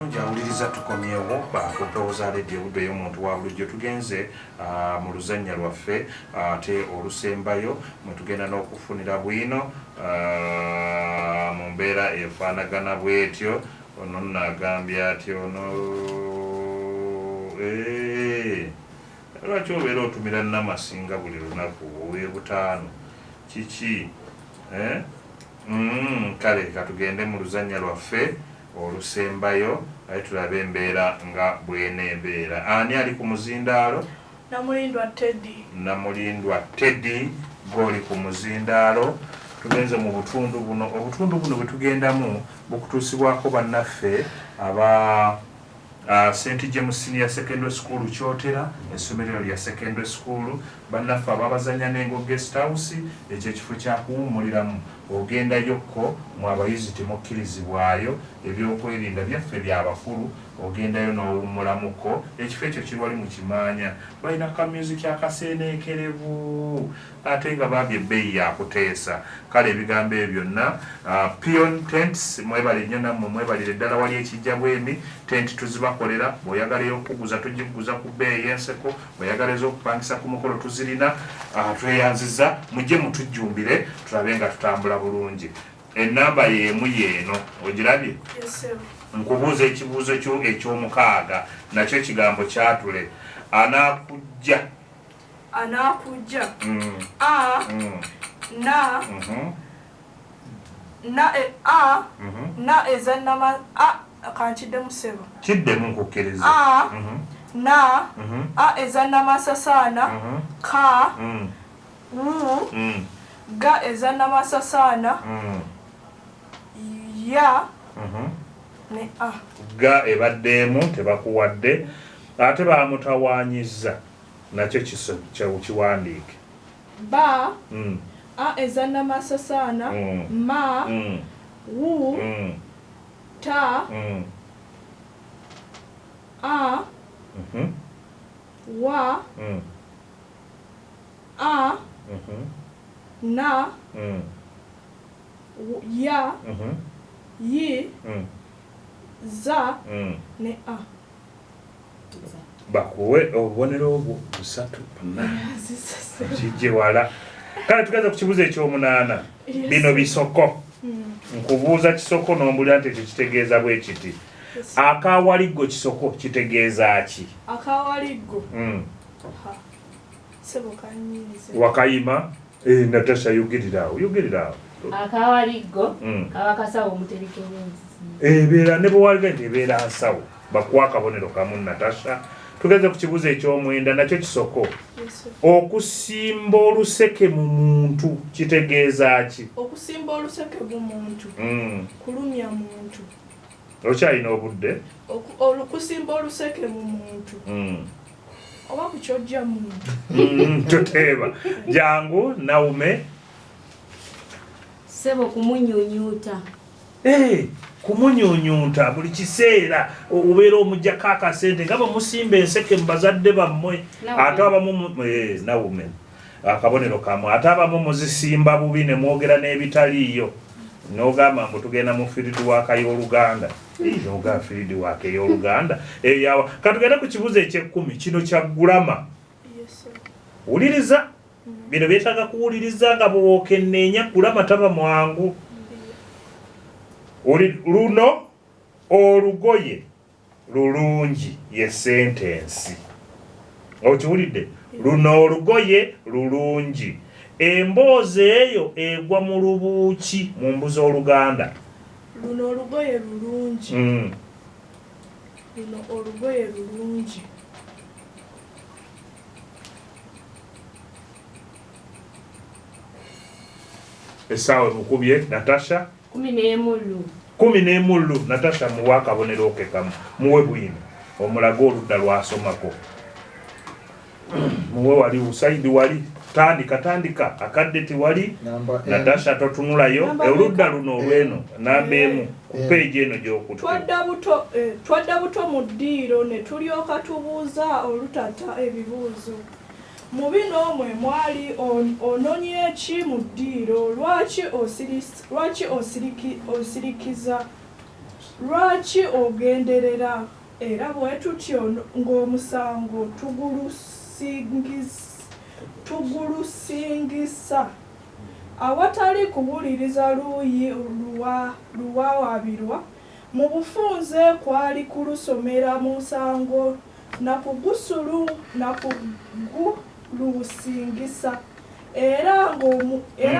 Njawuliriza tukomyewo bakupewoza ledio budde y'omuntu wa bulijjo tugenze mu luzannya lwaffe ate olusembayo mwe tugenda n'okufunira bwino mu mbeera efaanagana bwetyo ono nagambye ati ono lwaki obeera otumira Namasinga buli lunaku ow'ebutaano kiki kale katugende mu luzannya lwaffe olusembayo aye tulabe embeera nga bweneebeera. Ani ali ku muzindaalo? Namulindwa Teddy gw'oli ku muzindaalo. Tugenze mu butundu buno. Obutundu buno bwe tugendamu bukutuusibwako bannaffe aba St. James Senior Secondary School Kyotera, essomero lya secondary school. Bannaffe ababazanya n'engo guest house, ekyo ekifo kya kuwummuliramu. Ogendayokko mu abayizi temukkirizibwayo, ebyokwerinda byaffe byabakulu ogendayo n'owummulamuko. Ekifo ekyo kiri wali mu Kimaanya. Balina ka music akaseeneekerevu ate nga baabye ebbeeyi yakuteesa. Kale ebigambo ebyo byonna Pion Tents mwebale nnyo nammwe mwebalire ddala wali ekijja bwemi. Tent tuzibakolera, bw'oyagala okuguza tugiguza ku bbeeyi y'enseko, bw'oyagala ez'okupangisa ku mukolo tuzirina. Tweyanziza mujje mutujjumbire tulabe nga tutambula bulungi. Ennamba y'emu y'eno ogirabye? Nkubuuza ekibuuzo eky'omukaaga nakyo kigambo kyatule. Anaakujja na ezannama kankiddemu ssebo kiddemu nkukkiriza na ezannamasasaana ka ga ezannamasasaana ya ne ga ebaddeemu tebakuwadde ate bamutawaanyiza nakyo kiwandiike ba ezannamasasaana ma wu ta wa na ya yi za ne bakuwe obubonero obwo busatu kijje wala. Kale tugaza ku kibuuzo ekyomunaana. Bino bisoko nkubuuza kisoko n'ombulira nti ekyo kitegeeza bwe kiti. Akawaliggo kisoko kitegeeza ki? Akawaliggo sebo kanyize wakayima Natasha yogererawo akawaliggo kaba kasawo omutereke w'ensi ebeera ne bwewaliga nti ebeera nsawo bakuwa akabonero kamu Natasha. Tugeze ku kibuuzo eky'omwenda nakyo kisoko. Okusimba oluseke mu muntu kitegeeza ki? Okusimba oluseke mu muntu kulumya muntu. Okyalina obudde? Okusimba oluseke mu muntu oba kukyojja muntu toteeba jangu Naume. Sebo kumunyunyuuta. Kumunyunyuuta buli kiseera obeera omuggyako akasente nga bwe musimba enseke mu bazadde bammwe ate abamu Naume akabonero kamu ate abamu muzisimba bubi ne mwogera n'ebitaliiyo n'ogamba mbu tugenda mu field work y'oluganda. Noga field work y'oluganda eyawa. Katugenda ku kibuuzo eky'ekkumi kino kya gulama. Wuliriza bino byetaaga kuwuliriza nga bw'okenneenya gulama taba mwangu. Luno olugoye lulungi ye sentensi. Okiwulidde? Luno olugoye lulungi. Emboozi eyo egwa mu lubuuki mu mbuzi Oluganda. Luno olugoye lulungi. Luno olugoye lulungi. Essaawa mukubye Natasha 10 Natasha muwa akabonero ke kamu muwe bwino omulago oludda lwasomako muwe wali usaidi wali tandika akadde tiwali Natasha totunulayo oludda luno olweno namba emu ku page eno gy'okutwa. Twadda buto mu ddiiro ne tulyoka tubuuza olutata ebibuuzo. Mu bino mwe mwali ononye ki mu ddiiro lwaki osirikiza lwaki ogenderera era bwe tutyo ng'omusango tugulusingisa awatali kuwuliriza luuyi luwaawabirwa mu bufunze kwali kulusomera mu nsango nakuguluusingisa era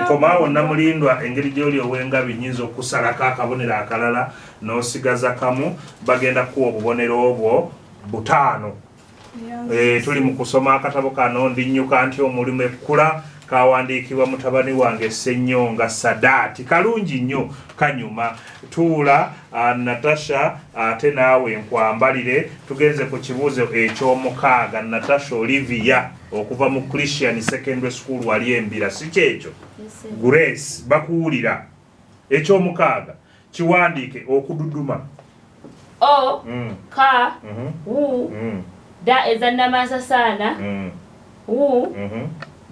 nkomaawo namulindwa engeri gy'oli ow'engabi nnyinza okusalako akabonero akalala n'osigaza kamu bagenda kuwa obubonero obwo 5. Tuli mu kusoma akatabo kano ndinnyuka nti omulimu ekkula kawandiikibwa mutabani wange Ssennyonga Sadaati kalungi nnyo kanyuma tuula Natasha ate naawe nkwambalire tugenze ku kibuuzo eky'omukaaga Natasha Olivia okuva mu Christian Secondary School wali Embira si kyekyo Grace bakuwulira eky'omukaaga kiwandiike okududuma o ka wu da ezannamasasaana wu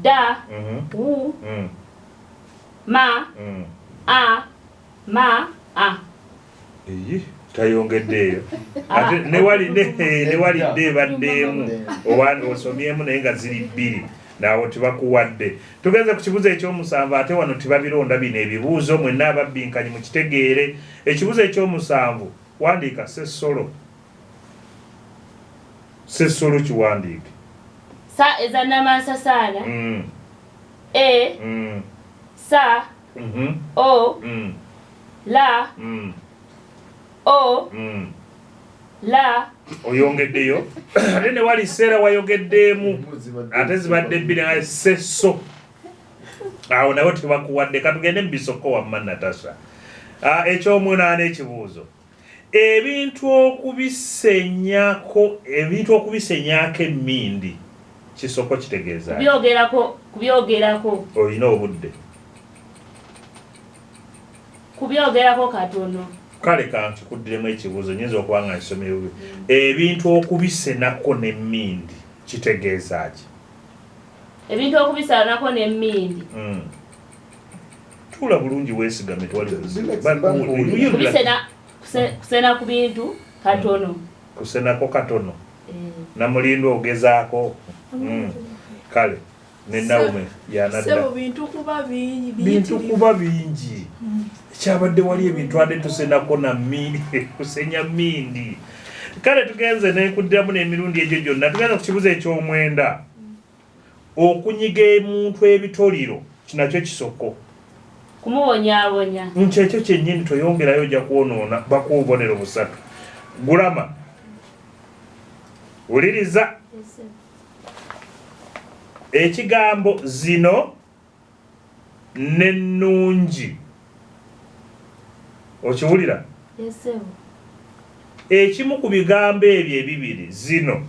da wu ma a ma a tayongeddeeyo ate newalidde ebaddeemu osomyemu naye nga ziri 2 naawo tibakuwadde tugenze ku kibuuzo ekyomusanvu ate wano tibabironda bino ebibuuzo mwenna ababbinkanye mu kitegeere ekibuuzo ekyomusanvu wandiika sessolo kiwandiike sa ezannamasasaana sa o la o la oyongeddeyo ate ne wali seera wayogeddeemu ate zibadde 2 sesso awo nawe tebakuwadde katugende mu bisoko wamma Natasha eky'omunaana ekibuuzo ebintu okubisenyako emmindi kisoko kitegeeza kubyogerako olina obudde kubyogerako katono kale kankikuddiremu ekibuuzo nyinza okuba nga nsomero ebintu okubisenako n'emmindi kitegeeza ki ebintu okubisanako n'emmindi tuula bulungi weesigame tewali kusena ku bintu katono kusenako katono namulindwa ogezaako kale nenawume yanadda bintu kuba bingi ekyabadde wali ebintu ade tusenako na mmindi kusenya mmindi kale tugenze nekuddiramu n'emirundi egyo gyonna tugenze ku kibuuzo eky'omwenda okunyiga emuntu ebitoliro kinakyo kisoko kumuwonyaawonya nkyekyo kyennyini toyongerayo ojja kwonoona bakuwa obubonero 3 gulama wuliriza ekigambo zino n'ennungi okiwulira ekimu ku bigambo ebyo ebibiri zino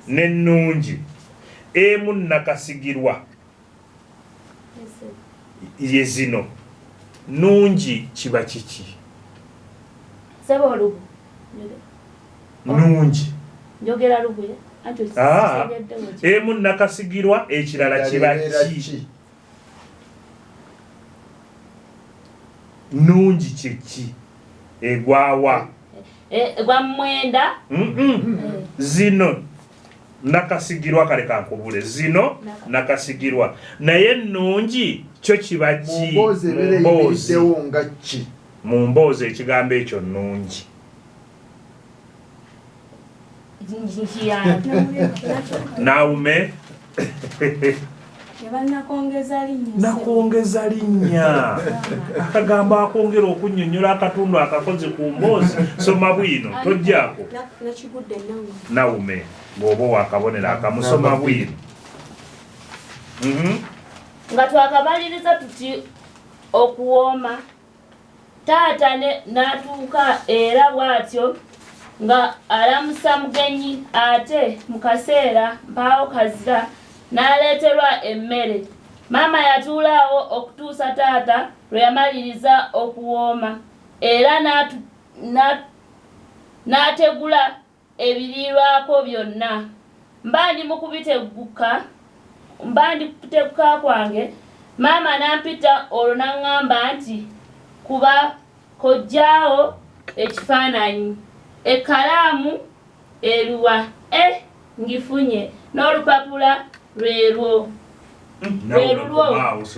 n'ennungi emu nakasigirwa ye zino nungi kiba kiki nungi njogera lubuye emu nakasigirwa ekirala kiba ki nungi kiki egwawa egwa mwenda zino nakasigirwa kale kankubule zino nakasigirwa naye nungi kyo kiba ki mu mboozi ekigambo ekyo nungi naume nakongeza linnya akagambo akongera okunnyonnyola akatundu akakoze ku mboozi soma bwino tojjaako naume ng'oba wakabonera akamusoma bwino nga twakabaliriza tuti okuwooma taata n'atuuka era bw'atyo nga alamusa mugenyi ate mu kaseera mpaawo kazira n'aleeterwa emmere maama yatuulaawo okutuusa taata lwe yamaliriza okuwooma era n'ategula ebiriirwako byonna mba ndi mu kuteguka kwange maama n'ampita olwo n'aŋŋamba nti kuba kojjaawo ekifaananyi ekkalaamu eruwa ngifunye n'olupapula lwerwo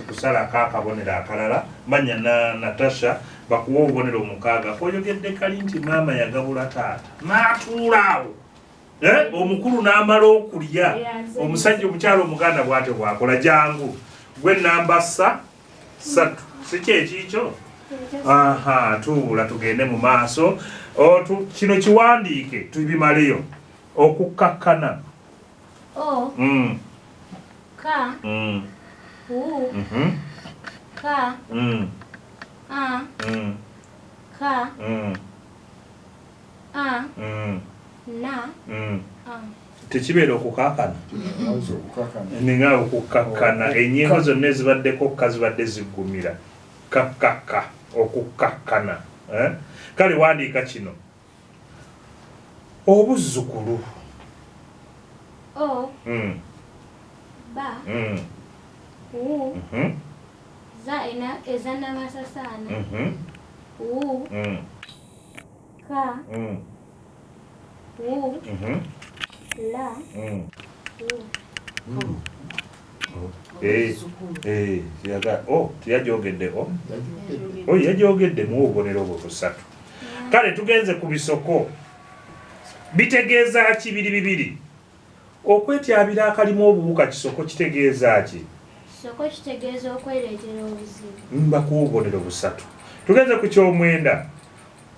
kusalako akabonero akalala manya Natasha bakuwa obubonero omukaaga oyogedde kali nti maama yagabula taata n'atuulaawo omukulu n'amala okulya omusajja omukyalo omuganda bw'atyo bwakola jangu gwe namba 3 si kyekikyo tuula tugende mu maaso kino kiwandiike tubimaleyo okukkakkana ka ka ka na tekibeera okukakkana ninga okukkakkana ennyingo zonna ezibaddeko kka zibadde ziggumira kakkakka okukkakkana kale wandiika kino obuzzukulu ba za ezanamasasaana ka la tiyajogeddeho yajogeddemu obubonero obwo busatu kale tugenze ku bisoko bitegeeza ki bibiri okwetyabira akalimu obuwuka kisoko kitegeeza ki kisoko kitegeeza okwereetera obuzibu mbakuwa obubonero busatu tugenze ku kyomwenda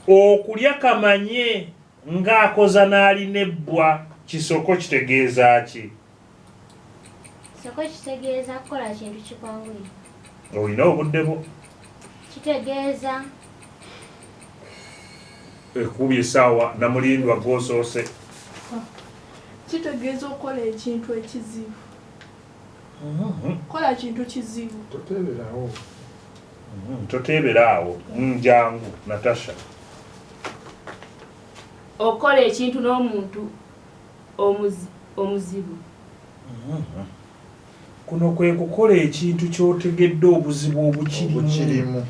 okulya kamanye ng'akoza n'alina ebbwa kisoko kitegeeza ki kisoko kitegeeza kukola kintu kikwanguye olina obudde bwo kitegeeza ekubye essaawa namulindwa gwosoose kitegeeza okukola ekintu ekizibu kola kintu kizibu toteeberaawo njangu Natasha okukola ekintu n'omuntu omuzibu kuno kwe kukola ekintu kyotegedde obuzibu obukirimu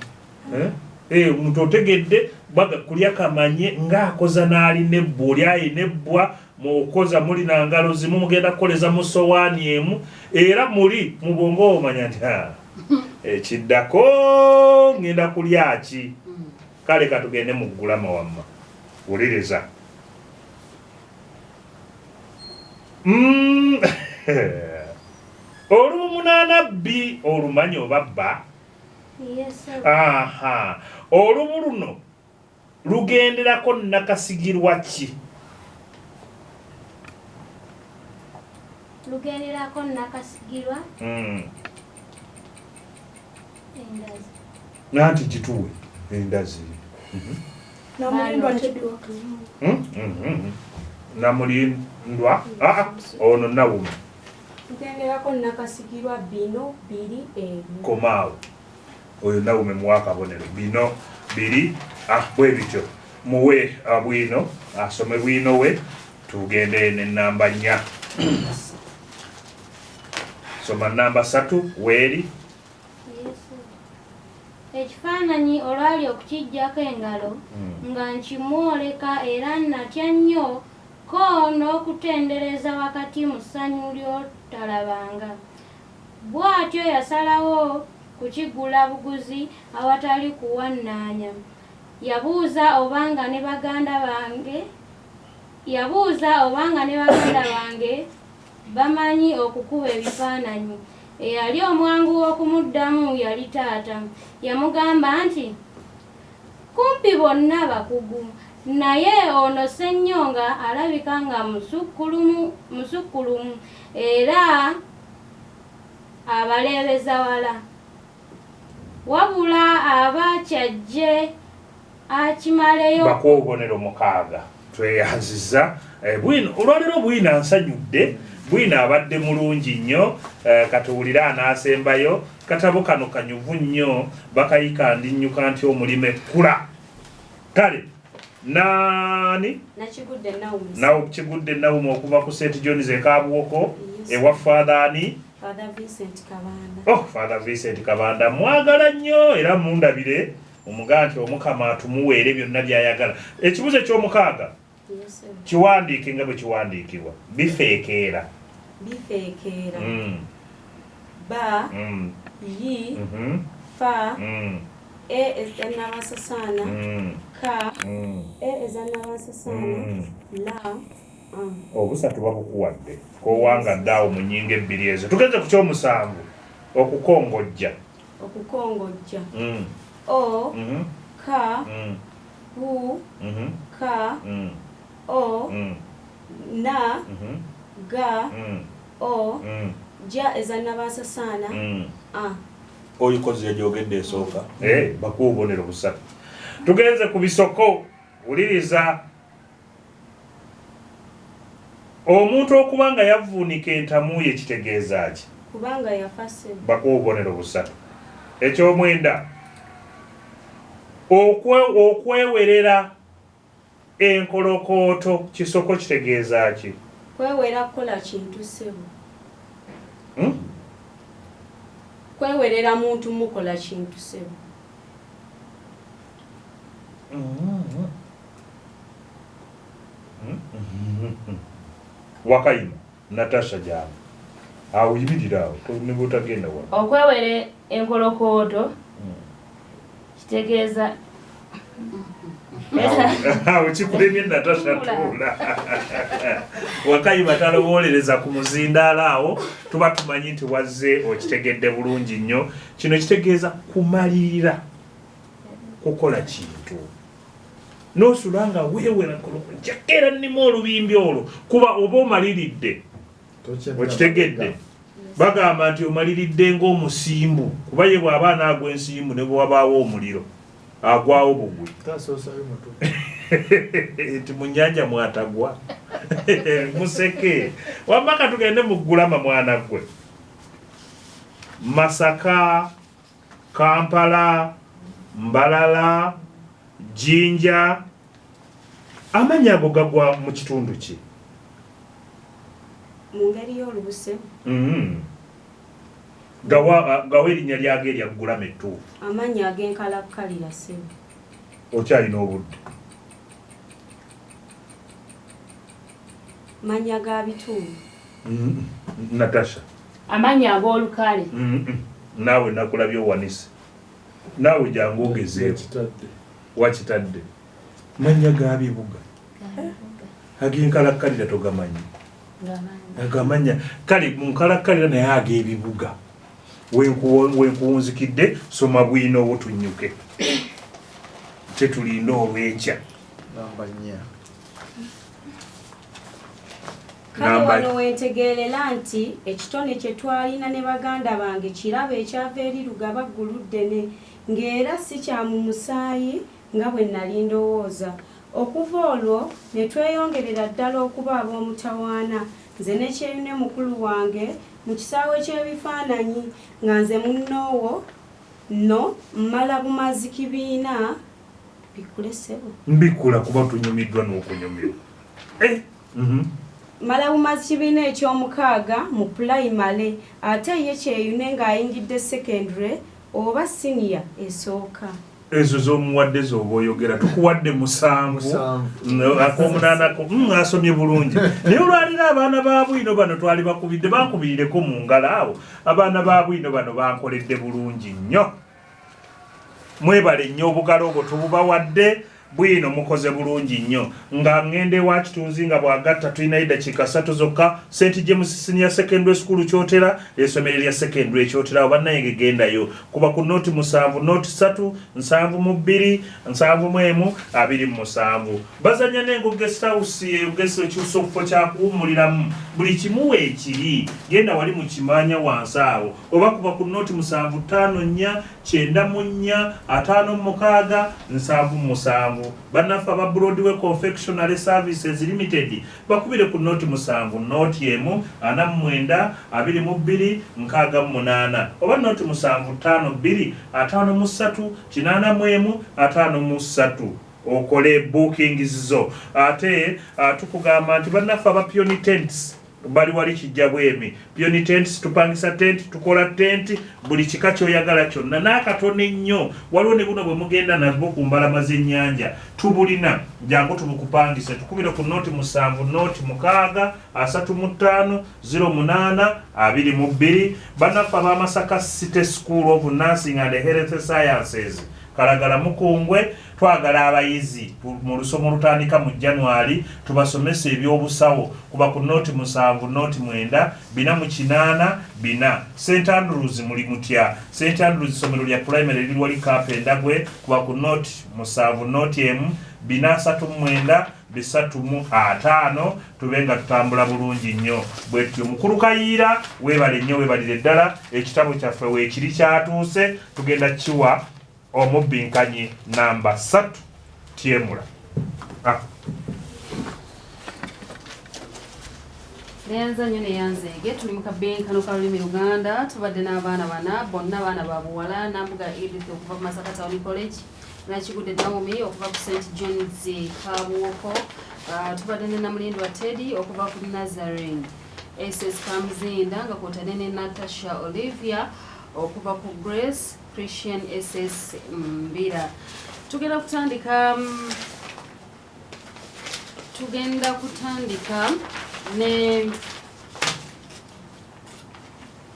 omuntu otegedde baga kulya kamanye ng'akoza n'alina ebbwa oli ayina ebbwa mukoza muli na ngalo zimu mugenda kukoleza mu sowaani emu era muli mu bwongo omanya nti ekiddako ngenda kulya ki kale katugende mu ggulama wamma wuliriza olubumunanabbi olumanyi oba bba olubu luno lugenderako nakasigirwa ki lugenderako nakasigirwa endazi nanti kituwe endazi namulindwa ono nawuma lugenderako nakasigirwa bino biri ebyo komaawo oyo nawume muwa akabonero bino biri bwe bityo muwe bwino asome bwino we tugende n'ennamba 4 soma namba 3 weeri ekifaananyi olwali okukijjako engalo nga nkimwoleka era natya nnyo ko n'okutendereza wakati mu ssanyu ly'otalabanga bw'atyo yasalawo kukigula buguzi awatali kuwannaanya yabuuza obanga ne baganda bange bamanyi okukuba ebifaananyi eyali omwangu w'okumuddamu yali taata yamugamba nti kumpi bonna bakugu naye ono Ssennyonga alabika nga musukkulumu era abaleebeza wala wabula abakyajje akimaleyo bakuwa obubonero 6 tweyanziza bwino olwaleero bwina nsanyudde bwina abadde mulungi nnyo katuwulire anaasembayo katabo kano kanyuvu nnyo bakayika ndinnyuka nti omulimu ekkula kale naani nakigudde nawumu okuva ku St John's ekaabuwoko ewa fathani Father Vincent Kabanda. Father Vincent Kabanda mwagala nnyo era mundabire omugaa nti omukama atumuweere byonna by'ayagala. Ekibuuzo eky'omukaaga kiwandiike nga bwe kiwandiikibwa. Bifeekeera. Ba yi fa ezannabasasaana ka ezannabasasaana la obusatu babukuwadde kowangadde awo mu nnyingo ebbiri ezo. Tugeze ku ky'omusanvu okukongojja. o ka hu ka o na ga o ja ezannabasasaana oyikoze gyogedde esooka bakuwa obubonero busatu. Tugenze ku bisoko. Wuliriza. Omuntu okuba nga yavuunika entamu ye kitegeeza ki? kubanga yafase. Bakuwa obubonero busatu. Ekyomwenda okwewerera enkolokooto kisoko kitegeeza ki? Kwewera kukola kintu ssebo. Kwewerera muntu mukola kintu ssebo. Wakayima Natasha Jama awo yimirira awo ne butagenda wa okwewere enkolokooto kitegeeza awo kikulemye Natasha tula Wakayima talowolereza ku muzindaala awo tuba tumanyi nti wazze okitegedde bulungi nnyo. Kino kitegeeza kumalirira kukola kintu n'osulanga weewera nkolokooto jakera nnima olubimbi olwo kuba oba omaliridde okitegedde. Bagamba nti omaliridde ng'omusimbu kuba ye bw'aba anaagwa ensimbu ne bwe wabaawo omuliro agwawo bugwi nti mu nnyanja mwatagwa museke wambaka tugende mu Ggulama mwana gwe. Masaka, Kampala, Mbalala, Jinja amannya ago gagwa mu kitundu ki? Mu ngeri y'olubuse. Gawa erinnya lyago erya Ggulama ettuufu. Amannya ag'enkalakkalira ssebo. Okyalina obudde. Mannya ga bitundu. Natasha. Amannya ag'olukale. Naawe nakulabye owanise. Naawe jangu ogezeeko. Wakitadde. Mannya ga bibuga. Ag'enkalakkalira togamanyi. Agamanya kale mu nkalakkalira naye ag'ebibuga. Wenkuwunzikidde soma bwino obutunnyuke. Tetulinda olw'enkya. Kale wano wentegeerera nti ekitone kye twalina ne baganda bange kirabo ekyava eri Lugaba Gguluddene ng'era si kya mu musaayi nga bwe nali ndowooza. Okuva olwo ne tweyongerera ddala okuba ab'omutawaana. Nze ne Kyeyune mukulu wange mu kisaawe ky'ebifaananyi nga nze munnoowo no mmala bumazi kibiina bikule ssebo. Mbikula kuba tunyumiddwa n'okunyumirwa. Mmala bumazi kibiina eky'omukaaga mu pulayimale ate ye Kyeyune ng'ayingidde secondary oba senior esooka. Ezo z'omuwadde z'oba oyogera tukuwadde 7 ak'omunaanako asomye bulungi naye olwalira abaana ba bwino bano twali bakubidde bankubirireko mu ngalo awo abaana ba bwino bano bankoledde bulungi nnyo. Mwebale nnyo obugalo obwo tububawadde bwino mukoze bulungi nnyo nga ngende wa kitunzi nga bwagatta tulina eddakiika 3 zokka. St James Senior Secondary School Kyotera essomero lya secondary Kyotera oba naye gendayo kuba ku nooti 7 nooti 3 7 mu 2 7 mu 1 27 bazanya n'engo guest house guest ekisofo kyakuwummuliramu buli kimu ekiri genda wali mu kimanya wansi awo oba kuba ku nooti 7 5 4 9 mu 4 5 mu 6 7 mu 7 bannaffe aba Broadway Confectionery Services Limited bakubire ku nooti 7 nooti 1 49 22 68 oba nooti 7 5 2 53 81 53 okole bookings zo ate tukugamba nti bannaffe aba Peony Tents bali wali kijja bwemi pioni tent tupangisa tent tukola tent buli kika kyoyagala kyonna n'akatono ennyo waliwo ne buno bwe mugenda nabwo ku mbalama z'ennyanja tubulina jangu tubukupangise tukubire ku noti 7 noti 6 35 08 22 bannaffe ab'Amasaka City School of Nursing and Health Sciences Kalagala Mukungwe twagala abayizi mu lusomo lutandika mu January tubasomesa ebyobusawo kuba ku noti 7 noti 9 4 4 St Andrews muli mutya St Andrews somero lya primary lili wali Kapendagwe kuba ku noti 7 noti 4 3 tubenga tutambula bulungi nnyo bwetyo mukulu Kayiira webale nnyo webalire ddala ekitabo kyaffe weekiri kyatuuse tugenda kiwa omubinkanyi namba 3 Tyemula. Leanza nyo neyanzege tuli mu kabbinkano ka lulimi Luganda tubadde n'abaana bana bonna abaana ba buwala Nambuga Edith okuva ku Masaka Town College Nakigudde Naomi okuva ku St John's Kabuwoko tubadde ne Namulindwa Teddy okuva ku Nazarene SS Kamzinda nga kwotane ne Natasha Olivia okuva ku Grace Christian SS Mbira. Tugenda kutandika ne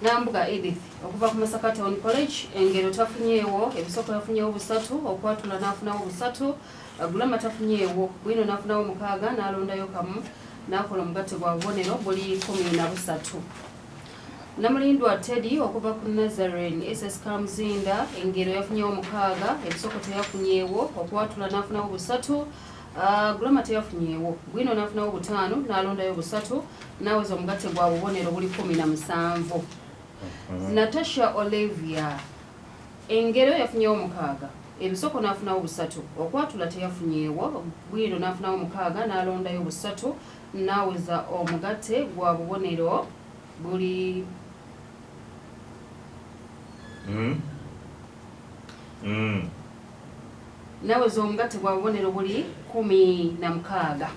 Nambuga Edith okuva ku Masaka Town College engero tafunyeewo ebisoko yafunyeewo 3 okwatula n'afunawo 3 Gulama tafunyeewo bwino n'afunawo 6 n'alondayo kamu n'akola omugatte gwa bubonero buli 13 Namulindwa Teddy okuva ku Nazarene SS Kamzinda engero yafunyeewo 6 ebisoko teyafunyeewo okwatula n'afunawo 3 Gulama teyafunyeewo bwino n'afunawo 5 n'alondayo 3 n'aweza omugatte gwa bubonero buli 17 Natasha Olivia engero yafunyeewo 6 ebisoko n'afunawo 3 okwatula teyafunyeewo bwino n'afunawo 6 n'alondayo 3 n'aweza omugatte gwa bubonero buli naweza omugatte gwa bubonero buli 16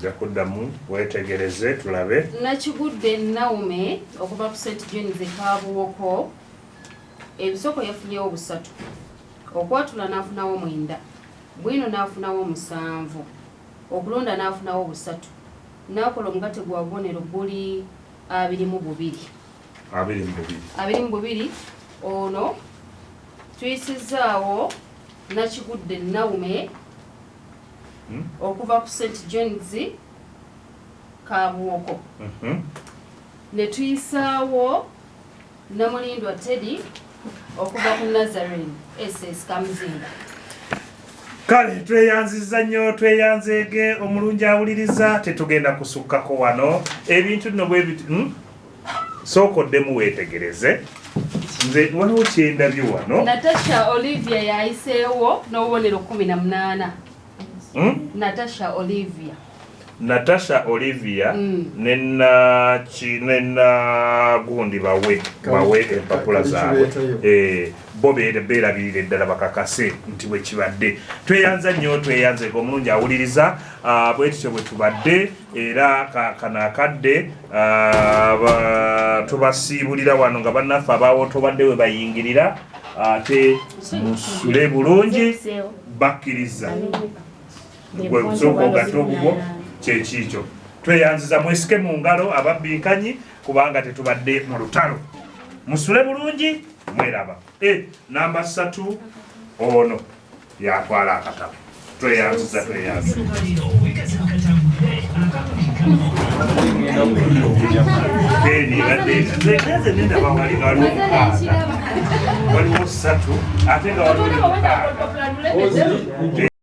Jakuddamu wetegereze tulabe Nakigudde Naomi okuva ku St John's Kabuwoko ebisoko yafunyeewo 3 okwatula n'afunawo 9 bwino n'afunawo 7 okulonda n'afunawo 3 n'akola omugatte gwa bubonero buli 22 ono tuyisizaawo Nakigudde Naomi okuva ku St John's Kabuwoko ne tuyisaawo Namulindwa Teddy okuva ku Nazarene SS Kamzinda. Kale tweyanziza nnyo tweyanzeege omulungi awuliriza tetugenda kusukkako wano ebintu nno bwe biti sookoddemu weetegereze nze waliwo kyendabye wano Natasha Olivia yayiseewo n'obubonero 18 Natasha Olivia nena gundi bawe empapula zaabwe bo beerabirira ddala bakakase nti bwe kibadde tweyanza nnyo tweyanze omulungi awuliriza bwetityo bwe tubadde era kana akadde tubasiibulira wano nga bannaffe abaawo tobadde we bayingirira ate musule bulungi bakkiriza gwe busooka ogatte obubwo kyekiikyo tweyanziza mwesike mu ngalo ababbiikanyi kubanga tetubadde mu lutalo musule bulungi mweraba namba 3 ono yatwala akatabo tweyanziza waliwo 3 ate nga waliwo